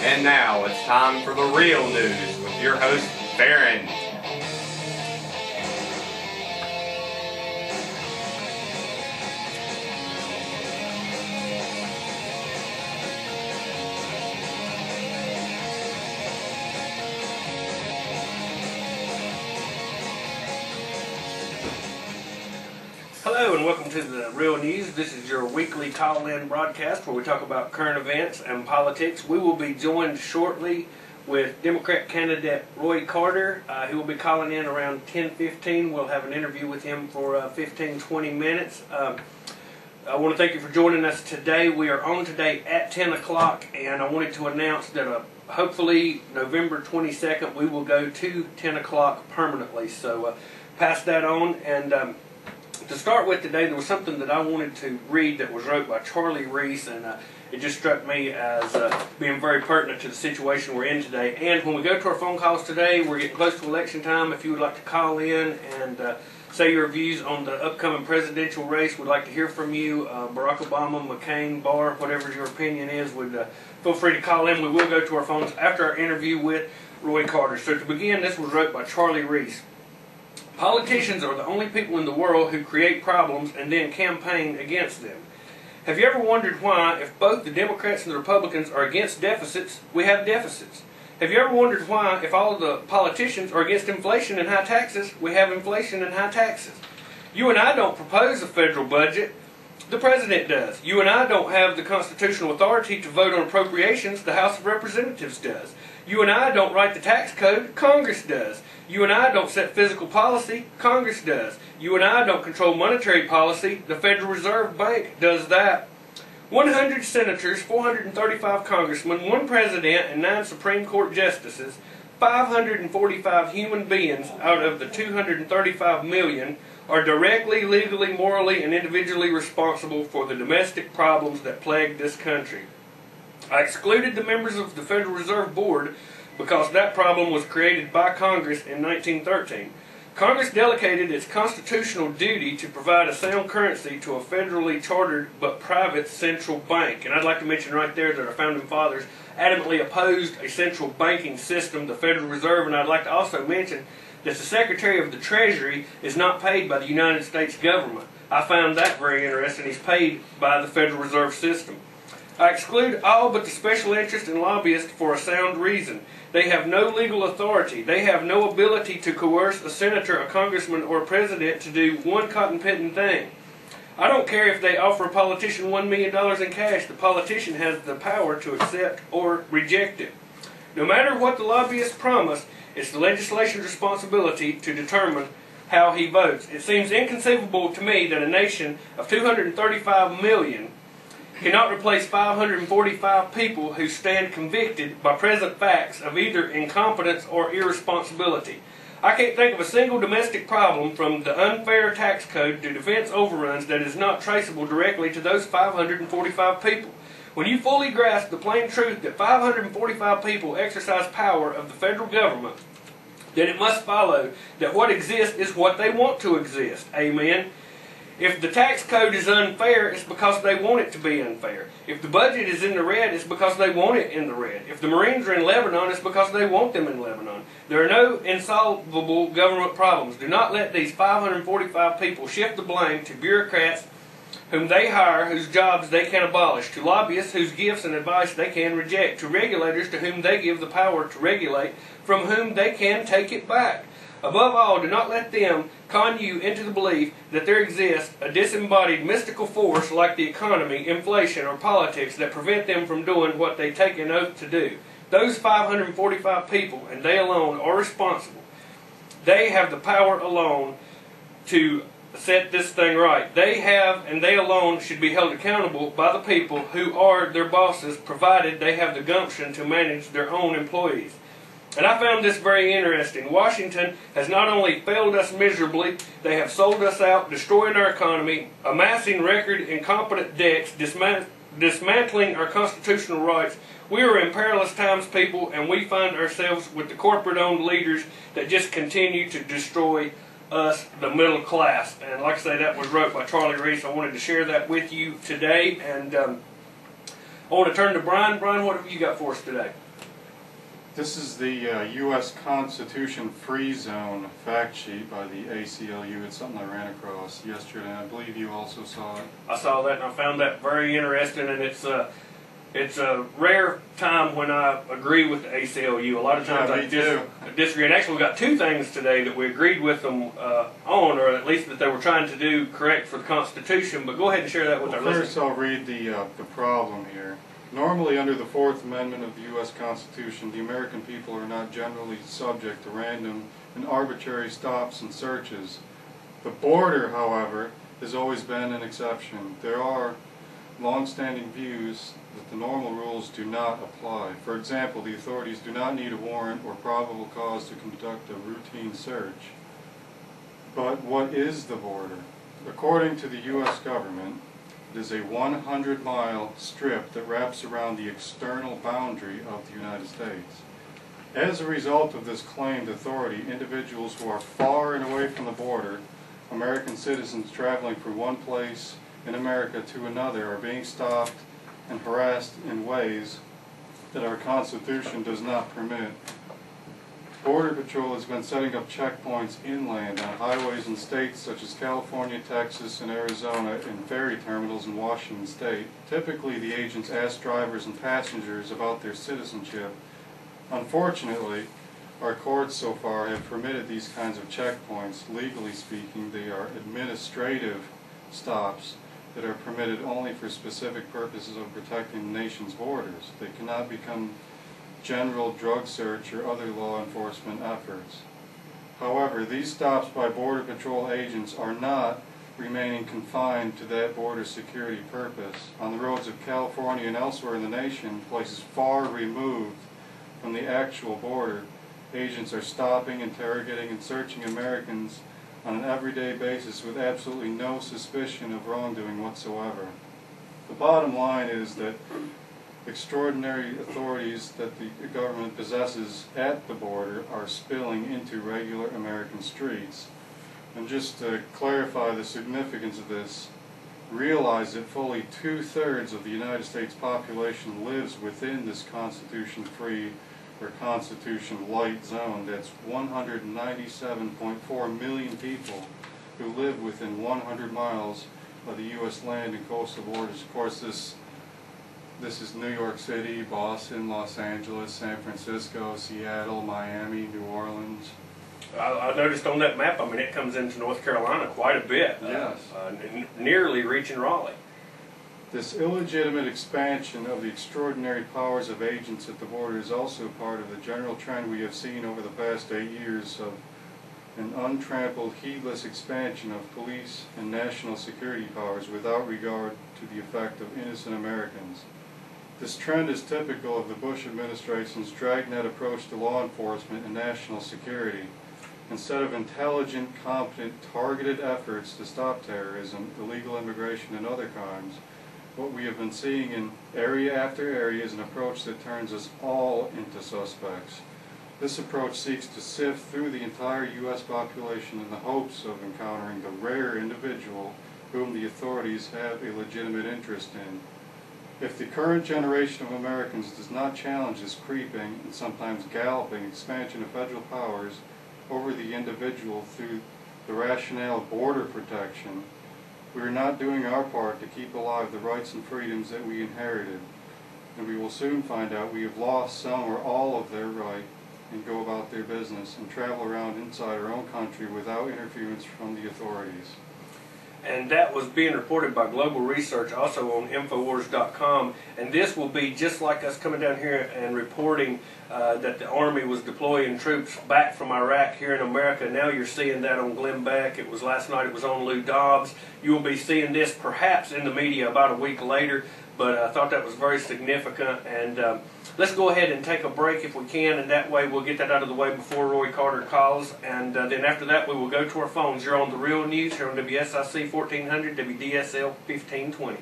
And now it's time for the real news with your host, Farron. Hello and welcome to the Real News. This is your weekly call-in broadcast where we talk about current events and politics. We will be joined shortly with Democrat candidate Roy Carter. He will be calling in around 10:15. We'll have an interview with him for 15-20 minutes. I want to thank you for joining us today. We are on today at 10 o'clock, and I wanted to announce that hopefully November 22nd we will go to 10 o'clock permanently. So pass that on. And to start with today, there was something that I wanted to read that was wrote by Charlie Reese, and it just struck me as being very pertinent to the situation we're in today. And when we go to our phone calls today, we're getting close to election time. If you would like to call in and say your views on the upcoming presidential race, we'd like to hear from you. Barack Obama, McCain, Barr, whatever your opinion is, would feel free to call in. We will go to our phones after our interview with Roy Carter. So to begin, this was wrote by Charlie Reese. Politicians are the only people in the world who create problems and then campaign against them. Have you ever wondered why, if both the Democrats and the Republicans are against deficits, we have deficits? Have you ever wondered why, if all of the politicians are against inflation and high taxes, we have inflation and high taxes? You and I don't propose a federal budget. The President does. You and I don't have the constitutional authority to vote on appropriations. The House of Representatives does. You and I don't write the tax code. Congress does. You and I don't set fiscal policy. Congress does. You and I don't control monetary policy. The Federal Reserve Bank does that. 100 senators, 435 congressmen, 1 president, and 9 Supreme Court justices, 545 human beings out of the 235 million are directly, legally, morally, and individually responsible for the domestic problems that plague this country. I excluded the members of the Federal Reserve Board because that problem was created by Congress in 1913. Congress delegated its constitutional duty to provide a sound currency to a federally chartered but private central bank. And I'd like to mention right there that our founding fathers adamantly opposed a central banking system, the Federal Reserve, and I'd like to also mention that the Secretary of the Treasury is not paid by the United States government. I found that very interesting. He's paid by the Federal Reserve System. I exclude all but the special interest and lobbyists for a sound reason. They have no legal authority. They have no ability to coerce a senator, a congressman, or a president to do one cotton-picking thing. I don't care if they offer a politician $1 million in cash. The politician has the power to accept or reject it. No matter what the lobbyists promise, it's the legislature's responsibility to determine how he votes. It seems inconceivable to me that a nation of 235 million cannot replace 545 people who stand convicted by present facts of either incompetence or irresponsibility. I can't think of a single domestic problem, from the unfair tax code to defense overruns, that is not traceable directly to those 545 people. When you fully grasp the plain truth that 545 people exercise power of the federal government, then it must follow that what exists is what they want to exist. Amen. If the tax code is unfair, it's because they want it to be unfair. If the budget is in the red, it's because they want it in the red. If the Marines are in Lebanon, it's because they want them in Lebanon. There are no insolvable government problems. Do not let these 545 people shift the blame to bureaucrats whom they hire, whose jobs they can abolish, to lobbyists whose gifts and advice they can reject, to regulators to whom they give the power to regulate, from whom they can take it back. Above all, do not let them con you into the belief that there exists a disembodied mystical force like the economy, inflation, or politics that prevent them from doing what they take an oath to do. Those 545 people, and they alone, are responsible. They have the power alone to set this thing right. They have, and they alone should be held accountable by the people who are their bosses, provided they have the gumption to manage their own employees. And I found this very interesting. Washington has not only failed us miserably, they have sold us out, destroying our economy, amassing record incompetent debts, dismantling our constitutional rights. We are in perilous times, people, and we find ourselves with the corporate-owned leaders that just continue to destroy us, the middle class. And like I say, that was wrote by Charlie Reese. I wanted to share that with you today. And I want to turn to Brian. Brian, what have you got for us today? This is the U.S. Constitution Free Zone fact sheet by the ACLU. It's something I ran across yesterday, and I believe you also saw it. I saw that and I found that very interesting, and it's a rare time when I agree with the ACLU. A lot of times I disagree. And actually, we got two things today that we agreed with them on, or at least that they were trying to do correct for the Constitution. But go ahead and share that with our listeners. First, I'll read the problem here. Normally, under the Fourth Amendment of the U.S. Constitution, the American people are not generally subject to random and arbitrary stops and searches. The border, however, has always been an exception. There are long-standing views that the normal rules do not apply. For example, the authorities do not need a warrant or probable cause to conduct a routine search. But what is the border? According to the U.S. government, it is a 100-mile strip that wraps around the external boundary of the United States. As a result of this claimed authority, individuals who are far and away from the border, American citizens traveling from one place in America to another, are being stopped and harassed in ways that our Constitution does not permit. Border Patrol has been setting up checkpoints inland on highways in states such as California, Texas, and Arizona, and ferry terminals in Washington State. Typically, the agents ask drivers and passengers about their citizenship. Unfortunately, our courts so far have permitted these kinds of checkpoints. Legally speaking, they are administrative stops that are permitted only for specific purposes of protecting the nation's borders. They cannot become general drug search or other law enforcement efforts. However, these stops by Border Patrol agents are not remaining confined to that border security purpose. On the roads of California and elsewhere in the nation, places far removed from the actual border, agents are stopping, interrogating, and searching Americans on an everyday basis with absolutely no suspicion of wrongdoing whatsoever. The bottom line is that extraordinary authorities that the government possesses at the border are spilling into regular American streets. And just to clarify the significance of this, realize that fully 2/3 of the United States population lives within this Constitution-free or Constitution-light zone. That's 197.4 million people who live within 100 miles of the U.S. land and coastal borders. Of course, this is New York City, Boston, Los Angeles, San Francisco, Seattle, Miami, New Orleans. I noticed on that map, I mean, it comes into North Carolina quite a bit. Yes. Nearly reaching Raleigh. This illegitimate expansion of the extraordinary powers of agents at the border is also part of the general trend we have seen over the past 8 years of an untrampled, heedless expansion of police and national security powers without regard to the effect of innocent Americans. This trend is typical of the Bush administration's dragnet approach to law enforcement and national security. Instead of intelligent, competent, targeted efforts to stop terrorism, illegal immigration, and other crimes, what we have been seeing in area after area is an approach that turns us all into suspects. This approach seeks to sift through the entire U.S. population in the hopes of encountering the rare individual whom the authorities have a legitimate interest in. If the current generation of Americans does not challenge this creeping and sometimes galloping expansion of federal powers over the individual through the rationale of border protection, we are not doing our part to keep alive the rights and freedoms that we inherited, and we will soon find out we have lost some or all of their right and go about their business and travel around inside our own country without interference from the authorities. And that was being reported by Global Research, also on Infowars.com. And this will be just like us coming down here and reporting that the Army was deploying troops back from Iraq here in America. Now you're seeing that on Glenn Beck. It was last night, it was on Lou Dobbs. You will be seeing this perhaps in the media about a week later. But I thought that was very significant. And let's go ahead and take a break if we can, and that way we'll get that out of the way before Roy Carter calls. And then after that, we will go to our phones. You're on The Real News here on WSIC 1400, WDSL 1520.